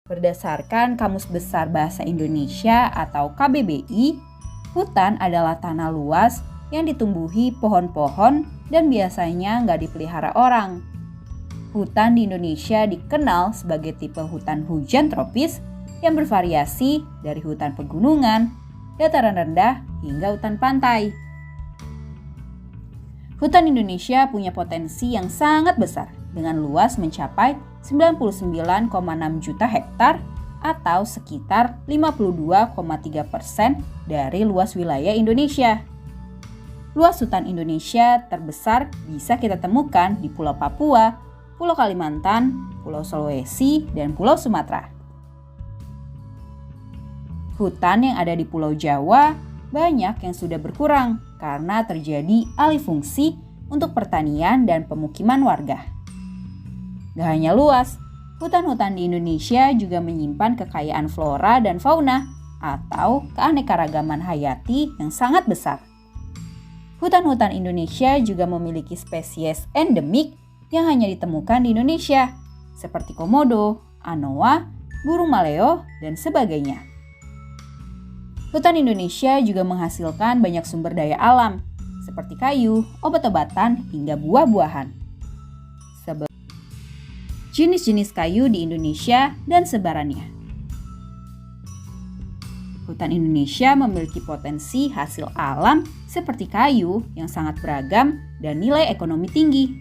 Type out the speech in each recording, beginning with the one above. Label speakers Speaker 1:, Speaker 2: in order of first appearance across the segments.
Speaker 1: Berdasarkan Kamus Besar Bahasa Indonesia atau KBBI, hutan adalah tanah luas yang ditumbuhi pohon-pohon dan biasanya nggak dipelihara orang. Hutan di Indonesia dikenal sebagai tipe hutan hujan tropis yang bervariasi dari hutan pegunungan, dataran rendah, hingga hutan pantai. Hutan Indonesia punya potensi yang sangat besar dengan luas mencapai 99,6 juta hektar atau sekitar 52,3% dari luas wilayah Indonesia. Luas hutan Indonesia terbesar bisa kita temukan di Pulau Papua, Pulau Kalimantan, Pulau Sulawesi, dan Pulau Sumatera. Hutan yang ada di Pulau Jawa banyak yang sudah berkurang karena terjadi alih fungsi untuk pertanian dan pemukiman warga. Gak hanya luas, hutan-hutan di Indonesia juga menyimpan kekayaan flora dan fauna atau keanekaragaman hayati yang sangat besar. Hutan-hutan Indonesia juga memiliki spesies endemik yang hanya ditemukan di Indonesia, seperti komodo, anoa, burung maleo, dan sebagainya. Hutan Indonesia juga menghasilkan banyak sumber daya alam, seperti kayu, obat-obatan, hingga buah-buahan. Jenis-jenis kayu di Indonesia dan sebarannya. Hutan Indonesia memiliki potensi hasil alam seperti kayu yang sangat beragam dan nilai ekonomi tinggi.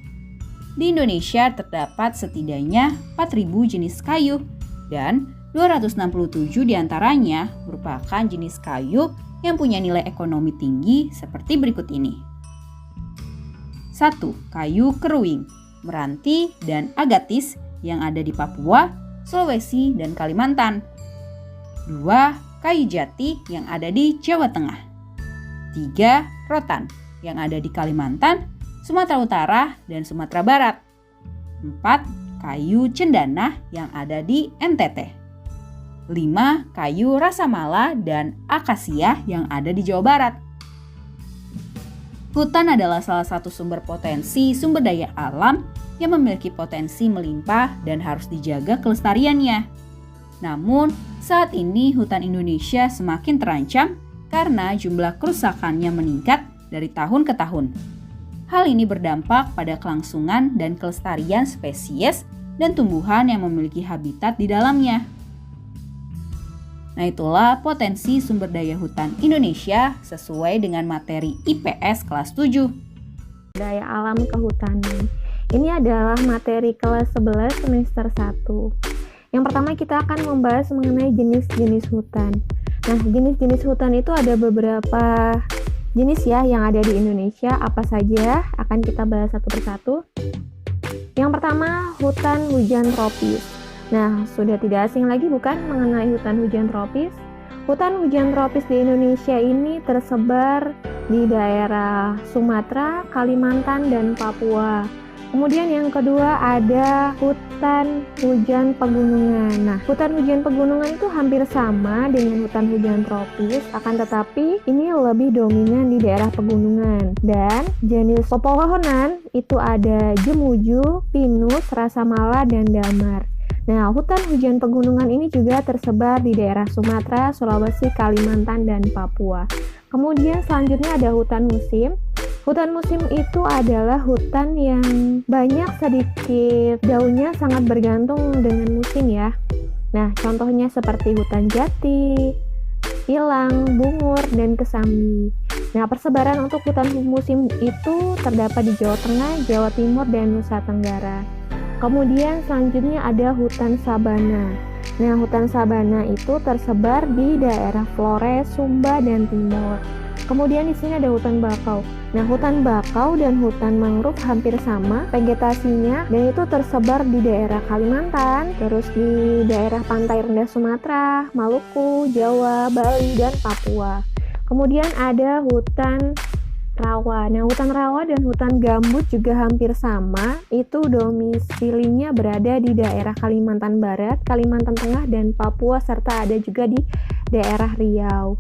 Speaker 1: Di Indonesia terdapat setidaknya 4.000 jenis kayu dan 267 diantaranya merupakan jenis kayu yang punya nilai ekonomi tinggi seperti berikut ini. 1. Kayu keruing, meranti, dan agatis yang ada di Papua, Sulawesi, dan Kalimantan. 2. Kayu jati yang ada di Jawa Tengah. 3. Rotan yang ada di Kalimantan, Sumatera Utara, dan Sumatera Barat. 4. Kayu cendana yang ada di NTT. 5. Kayu rasamala dan akasia yang ada di Jawa Barat. Hutan adalah salah satu sumber potensi sumber daya alam yang memiliki potensi melimpah dan harus dijaga kelestariannya. Namun, saat ini hutan Indonesia semakin terancam karena jumlah kerusakannya meningkat dari tahun ke tahun. Hal ini berdampak pada kelangsungan dan kelestarian spesies dan tumbuhan yang memiliki habitat di dalamnya. Nah, itulah potensi sumber daya hutan Indonesia sesuai dengan materi IPS kelas 7.
Speaker 2: Daya alam kehutanan. Ini adalah materi kelas 11 semester 1. Yang pertama kita akan membahas mengenai jenis-jenis hutan. Nah, jenis-jenis hutan itu ada beberapa jenis ya yang ada di Indonesia. Apa saja? Akan kita bahas satu persatu. Yang pertama, hutan hujan tropis. Nah, sudah tidak asing lagi bukan mengenai hutan hujan tropis? Hutan hujan tropis di Indonesia ini tersebar di daerah Sumatera, Kalimantan, dan Papua. Kemudian yang kedua ada hutan hujan pegunungan. Nah, hutan hujan pegunungan itu hampir sama dengan hutan hujan tropis, akan tetapi ini lebih dominan di daerah pegunungan. Dan jenis pepohonan itu ada jemuju, pinus, rasamala, dan damar. Nah, hutan hujan pegunungan ini juga tersebar di daerah Sumatera, Sulawesi, Kalimantan, dan Papua. Kemudian selanjutnya ada hutan musim. Hutan musim itu adalah hutan yang banyak sedikit daunnya sangat bergantung dengan musim ya. Nah, contohnya seperti hutan jati, ilang, bungur, dan kesambi. Nah, persebaran untuk hutan musim itu terdapat di Jawa Tengah, Jawa Timur, dan Nusa Tenggara. Kemudian selanjutnya ada hutan sabana. Nah, hutan sabana itu tersebar di daerah Flores, Sumba, dan Timur. Kemudian di sini ada hutan bakau. Nah, hutan bakau dan hutan mangrove hampir sama vegetasinya dan itu tersebar di daerah Kalimantan, terus di daerah pantai rendah Sumatera, Maluku, Jawa, Bali, dan Papua. Kemudian ada hutan rawa. Nah, hutan rawa dan hutan gambut juga hampir sama. Itu domisilinya berada di daerah Kalimantan Barat, Kalimantan Tengah, dan Papua, serta ada juga di daerah Riau.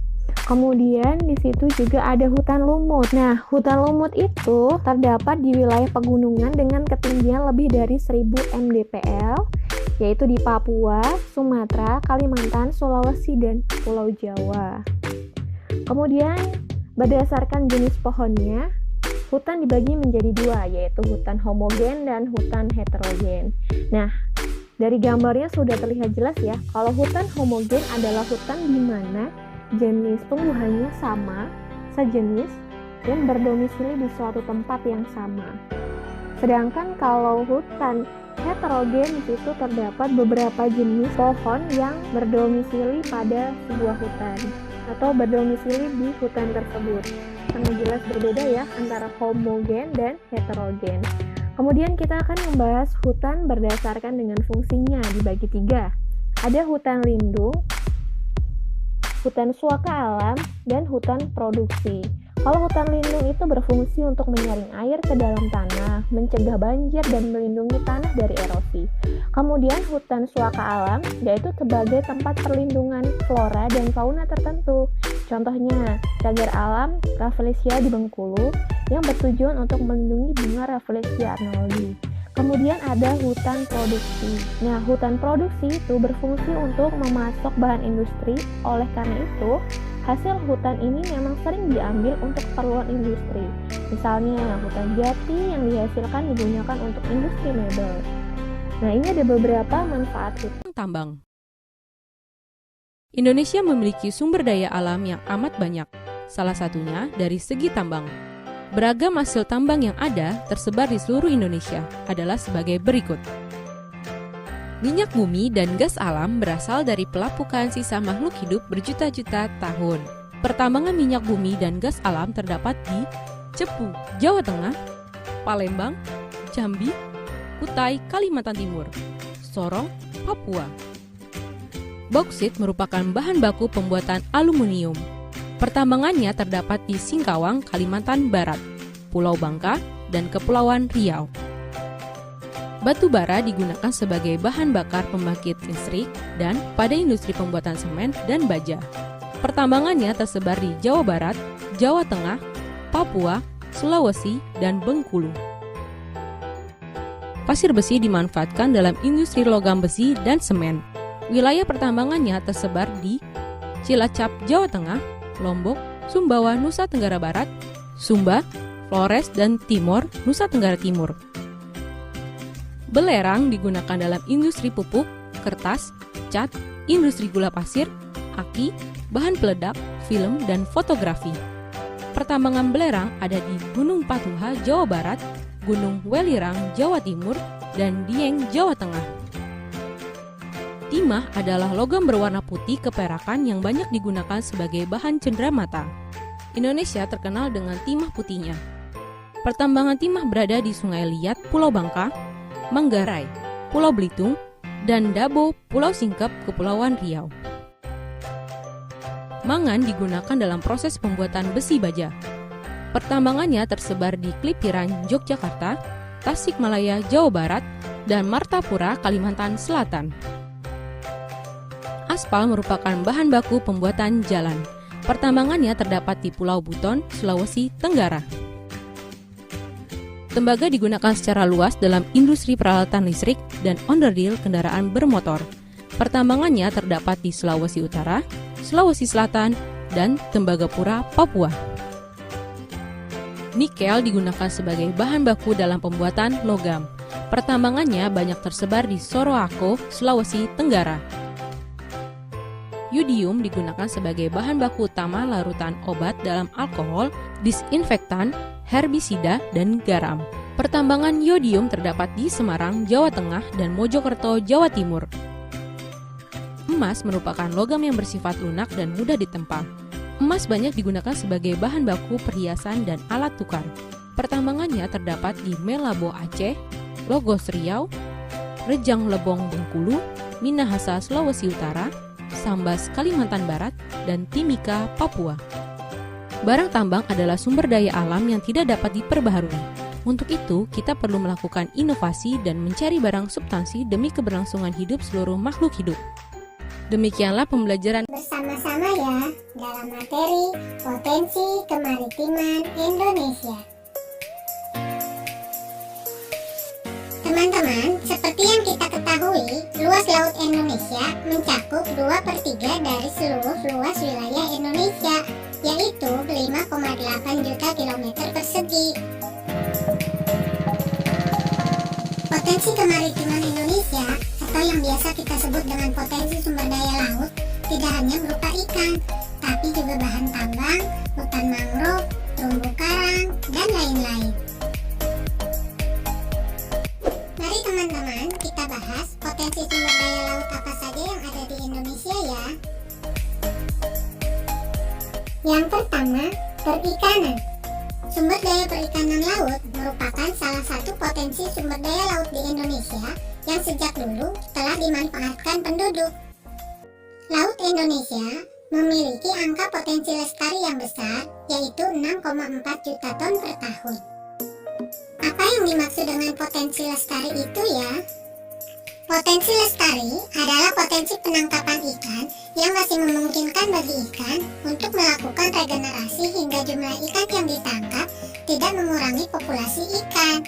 Speaker 2: Kemudian di situ juga ada hutan lumut. Nah, hutan lumut itu terdapat di wilayah pegunungan dengan ketinggian lebih dari 1000 mdpl yaitu di Papua, Sumatera, Kalimantan, Sulawesi, dan Pulau Jawa. Kemudian, berdasarkan jenis pohonnya, hutan dibagi menjadi dua, yaitu hutan homogen dan hutan heterogen. Nah, dari gambarnya sudah terlihat jelas ya, kalau hutan homogen adalah hutan di mana jenis tumbuhannya sama, sejenis, dan berdomisili di suatu tempat yang sama. Sedangkan kalau hutan heterogen di situ terdapat beberapa jenis pohon yang berdomisili pada sebuah hutan atau berdomisili di hutan tersebut. Sangat jelas berbeda ya antara homogen dan heterogen. Kemudian kita akan membahas hutan berdasarkan dengan fungsinya dibagi 3. Ada hutan lindung, hutan suaka alam, dan hutan produksi. Kalau hutan lindung itu berfungsi untuk menyaring air ke dalam tanah, mencegah banjir, dan melindungi tanah dari erosi. Kemudian hutan suaka alam yaitu sebagai tempat perlindungan flora dan fauna tertentu. Contohnya, cagar alam Rafflesia di Bengkulu yang bertujuan untuk melindungi bunga Rafflesia arnoldi. Kemudian ada hutan produksi. Nah, hutan produksi itu berfungsi untuk memasok bahan industri. Oleh karena itu, hasil hutan ini memang sering diambil untuk keperluan industri. Misalnya, hutan jati yang dihasilkan digunakan untuk industri mebel. Nah, ini ada beberapa manfaat hutan
Speaker 3: tambang. Indonesia memiliki sumber daya alam yang amat banyak, salah satunya dari segi tambang. Beragam hasil tambang yang ada tersebar di seluruh Indonesia adalah sebagai berikut. Minyak bumi dan gas alam berasal dari pelapukan sisa makhluk hidup berjuta-juta tahun. Pertambangan minyak bumi dan gas alam terdapat di Cepu, Jawa Tengah, Palembang, Jambi, Kutai, Kalimantan Timur, Sorong, Papua. Bauksit merupakan bahan baku pembuatan aluminium. Pertambangannya terdapat di Singkawang, Kalimantan Barat, Pulau Bangka, dan Kepulauan Riau. Batu bara digunakan sebagai bahan bakar pembangkit listrik dan pada industri pembuatan semen dan baja. Pertambangannya tersebar di Jawa Barat, Jawa Tengah, Papua, Sulawesi, dan Bengkulu. Pasir besi dimanfaatkan dalam industri logam besi dan semen. Wilayah pertambangannya tersebar di Cilacap, Jawa Tengah, Lombok, Sumbawa, Nusa Tenggara Barat, Sumba, Flores, dan Timor, Nusa Tenggara Timur. Belerang digunakan dalam industri pupuk, kertas, cat, industri gula pasir, aki, bahan peledak, film, dan fotografi. Pertambangan belerang ada di Gunung Patuha, Jawa Barat, Gunung Welirang, Jawa Timur, dan Dieng, Jawa Tengah. Timah adalah logam berwarna putih keperakan yang banyak digunakan sebagai bahan cenderamata. Indonesia terkenal dengan timah putihnya. Pertambangan timah berada di Sungai Liat, Pulau Bangka, Manggarai, Pulau Belitung, dan Dabo, Pulau Singkep, Kepulauan Riau. Mangan digunakan dalam proses pembuatan besi baja. Pertambangannya tersebar di Klipiran, Yogyakarta, Tasikmalaya, Jawa Barat, dan Martapura, Kalimantan Selatan. Aspal merupakan bahan baku pembuatan jalan. Pertambangannya terdapat di Pulau Buton, Sulawesi Tenggara. Tembaga digunakan secara luas dalam industri peralatan listrik dan onderdil kendaraan bermotor. Pertambangannya terdapat di Sulawesi Utara, Sulawesi Selatan, dan Tembagapura, Papua. Nikel digunakan sebagai bahan baku dalam pembuatan logam. Pertambangannya banyak tersebar di Sorowako, Sulawesi Tenggara. Yodium digunakan sebagai bahan baku utama larutan obat dalam alkohol, disinfektan, herbisida, dan garam. Pertambangan yodium terdapat di Semarang, Jawa Tengah, dan Mojokerto, Jawa Timur. Emas merupakan logam yang bersifat lunak dan mudah ditempa. Emas banyak digunakan sebagai bahan baku perhiasan dan alat tukar. Pertambangannya terdapat di Melabo Aceh, Logos Riau, Rejang Lebong Bengkulu, Minahasa Sulawesi Utara, Sambas Kalimantan Barat, dan Timika Papua. Barang tambang adalah sumber daya alam yang tidak dapat diperbaharui. Untuk itu, kita perlu melakukan inovasi dan mencari barang substansi demi keberlangsungan hidup seluruh makhluk hidup. Demikianlah pembelajaran
Speaker 4: bersama-sama ya dalam materi Potensi Kemaritiman Indonesia. Teman-teman, seperti yang kita ketahui diketahui, luas laut Indonesia mencakup 2/3 dari seluruh luas wilayah Indonesia, yaitu 5,8 juta kilometer persegi. Potensi kemaritiman Indonesia, atau yang biasa kita sebut dengan potensi sumber daya laut, tidak hanya berupa ikan, tapi juga bahan tambang, hutan mangrove, terumbu karang, dan lain-lain. Mari teman-teman kita bahas potensi sumber daya laut apa saja yang ada di Indonesia ya. Yang pertama, perikanan. Sumber daya perikanan laut merupakan salah satu potensi sumber daya laut di Indonesia yang sejak dulu telah dimanfaatkan penduduk. Laut Indonesia memiliki angka potensi lestari yang besar, yaitu 6,4 juta ton per tahun. Apa yang dimaksud dengan potensi lestari itu ya? Potensi lestari adalah potensi penangkapan ikan yang masih memungkinkan bagi ikan untuk melakukan regenerasi hingga jumlah ikan yang ditangkap tidak mengurangi populasi ikan.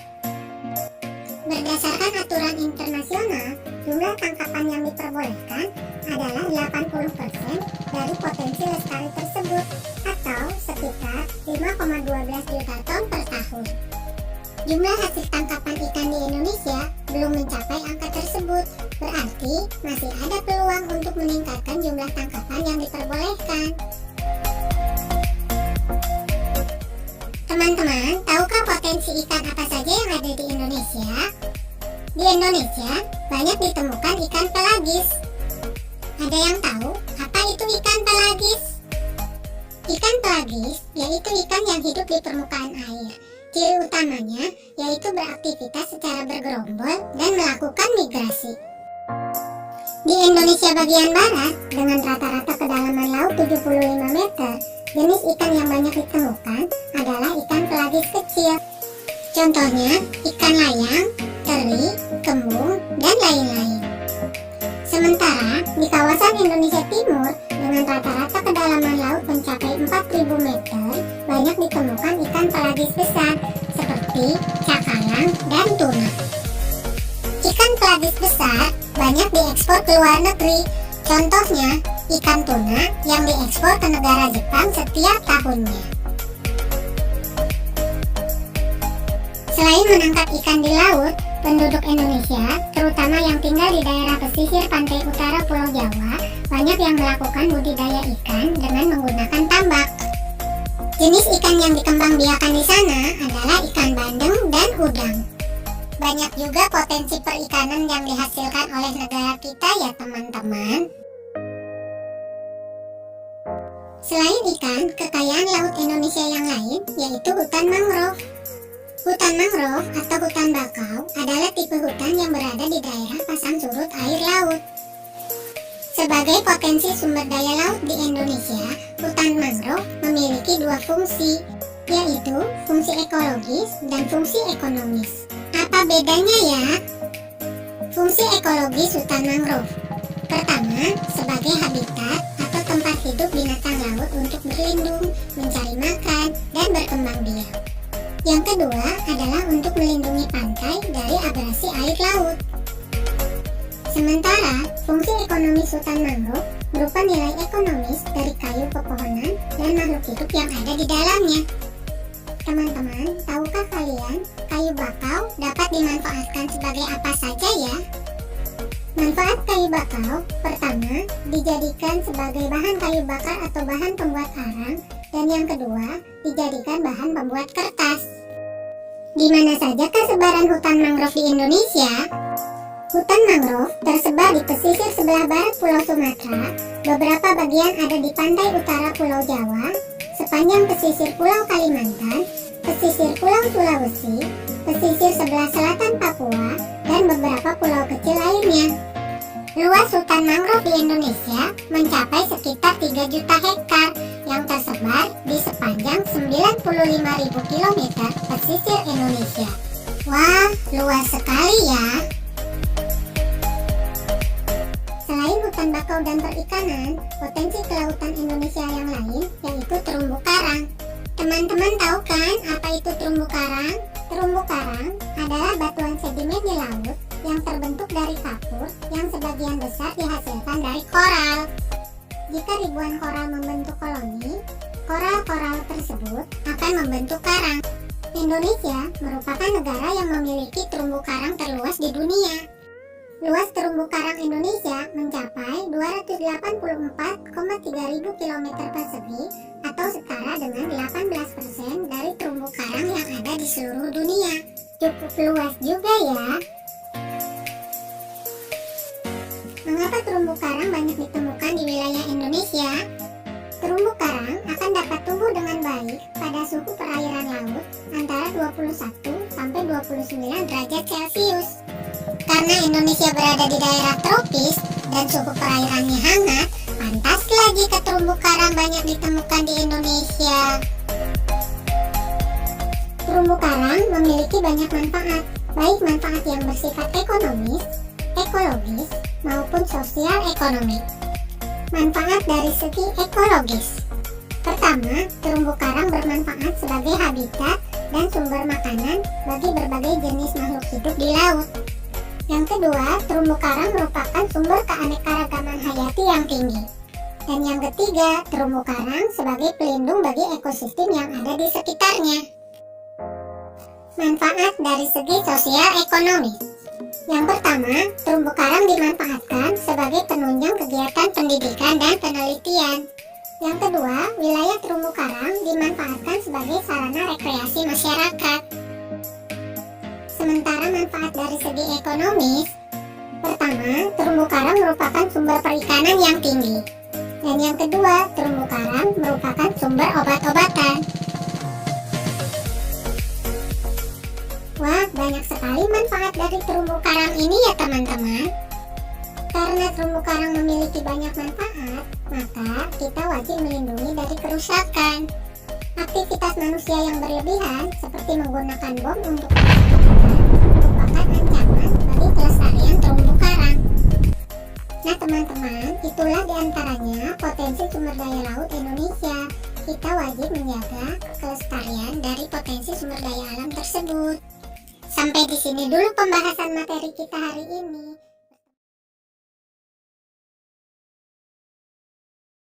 Speaker 4: Berdasarkan aturan internasional, jumlah tangkapan yang diperbolehkan adalah 80% dari potensi lestari tersebut, atau sekitar 5,12 juta ton per tahun. Jumlah hasil tangkapan ikan di Indonesia belum mencapai angka tersebut, berarti masih ada peluang untuk meningkatkan jumlah tangkapan yang diperbolehkan. Teman-teman, tahukah potensi ikan apa saja yang ada di Indonesia? Di Indonesia banyak ditemukan ikan pelagis. Ada yang tahu apa itu ikan pelagis? Ikan pelagis yaitu ikan yang hidup di permukaan air. Ciri utamanya yaitu beraktivitas secara bergerombol dan melakukan migrasi. Di Indonesia bagian barat, dengan rata-rata kedalaman laut 75 meter, jenis ikan yang banyak ditemukan adalah ikan pelagis kecil. Contohnya, ikan layang, teri, kembung, dan lain-lain. Sementara, di kawasan Indonesia Timur, dengan rata-rata kedalaman laut mencapai 4.000 meter, banyak ditemukan ikan pelagis besar, seperti cakalang dan tuna. Ikan pelagis besar banyak diekspor ke luar negeri. Contohnya, ikan tuna yang diekspor ke negara Jepang setiap tahunnya. Selain menangkap ikan di laut, penduduk Indonesia, terutama yang tinggal di daerah pesisir pantai utara Pulau Jawa, banyak yang melakukan budidaya ikan dengan menggunakan tambak. Jenis ikan yang dikembangbiakan di sana adalah ikan bandeng dan udang. Banyak juga potensi perikanan yang dihasilkan oleh negara kita ya teman-teman. Selain ikan, kekayaan laut Indonesia yang lain yaitu hutan mangrove. Hutan mangrove atau hutan bakau adalah tipe hutan yang berada di daerah pasang surut air laut. Sebagai potensi sumber daya laut di Indonesia, hutan mangrove memiliki dua fungsi, yaitu fungsi ekologis dan fungsi ekonomis. Apa bedanya ya? Fungsi ekologis hutan mangrove. Pertama, sebagai habitat atau tempat hidup binatang laut untuk berlindung, mencari makan, dan berkembang biak. Yang kedua adalah untuk melindungi pantai dari abrasi air laut. Sementara, fungsi ekonomis hutan mangrove berupa nilai ekonomis dari kayu pepohonan dan makhluk hidup yang ada di dalamnya. Teman-teman, tahukah kalian kayu bakau dapat dimanfaatkan sebagai apa saja ya? Manfaat kayu bakau, pertama, dijadikan sebagai bahan kayu bakar atau bahan pembuat arang, dan yang kedua, dijadikan bahan pembuat kertas. Di mana sajakah sebaran hutan mangrove di Indonesia? Hutan mangrove tersebar di pesisir sebelah barat Pulau Sumatera, beberapa bagian ada di pantai utara Pulau Jawa, sepanjang pesisir Pulau Kalimantan, pesisir Pulau Sulawesi, pesisir sebelah selatan Papua, dan beberapa pulau kecil lainnya. Luas hutan mangrove di Indonesia mencapai sekitar 3 juta hektar yang tersebar di sepanjang 95.000 km pesisir Indonesia. Wah, luas sekali ya! Selain hutan bakau dan perikanan, potensi kelautan Indonesia yang lain yaitu terumbu karang. Teman-teman tahu kan apa itu terumbu karang? Terumbu karang adalah batuan sedimen di laut yang terbentuk dari kapur yang sebagian besar dihasilkan dari koral. Jika ribuan koral membentuk koloni, koral-koral tersebut akan membentuk karang. Indonesia merupakan negara yang memiliki terumbu karang terluas di dunia. Luas terumbu karang Indonesia mencapai 284,3 ribu kilometer persegi atau setara dengan 18% dari terumbu karang yang ada di seluruh dunia. Cukup luas juga ya. Mengapa terumbu karang banyak ditemukan di wilayah Indonesia? Terumbu karang akan dapat tumbuh dengan baik pada suhu perairan laut antara 21 sampai 29 derajat Celcius. Karena Indonesia berada di daerah tropis dan suhu perairannya hangat, pantaslah jika terumbu karang banyak ditemukan di Indonesia. Terumbu karang memiliki banyak manfaat, baik manfaat yang bersifat ekonomis, ekologis, maupun sosial ekonomi. Manfaat dari segi ekologis. Pertama, terumbu karang bermanfaat sebagai habitat dan sumber makanan bagi berbagai jenis makhluk hidup di laut. Yang kedua, terumbu karang merupakan sumber keanekaragaman hayati yang tinggi. Dan yang ketiga, terumbu karang sebagai pelindung bagi ekosistem yang ada di sekitarnya. Manfaat dari segi sosial ekonomi. Yang pertama, terumbu karang dimanfaatkan sebagai penunjang kegiatan pendidikan dan penelitian. Yang kedua, wilayah terumbu karang dimanfaatkan sebagai sarana rekreasi masyarakat. Sementara manfaat dari segi ekonomis, pertama, terumbu karang merupakan sumber perikanan yang tinggi. Dan yang kedua, terumbu karang merupakan sumber obat-obatan. Wah, banyak sekali manfaat dari terumbu karang ini ya teman-teman. Karena terumbu karang memiliki banyak manfaat, maka kita wajib melindungi dari kerusakan. Aktivitas manusia yang berlebihan, seperti menggunakan bom untuk merupakan ancaman bagi kelestarian terumbu karang. Nah teman-teman, itulah diantaranya potensi sumber daya laut Indonesia. Kita wajib menjaga kelestarian dari potensi sumber daya alam tersebut. Sampai di sini dulu pembahasan materi kita hari ini.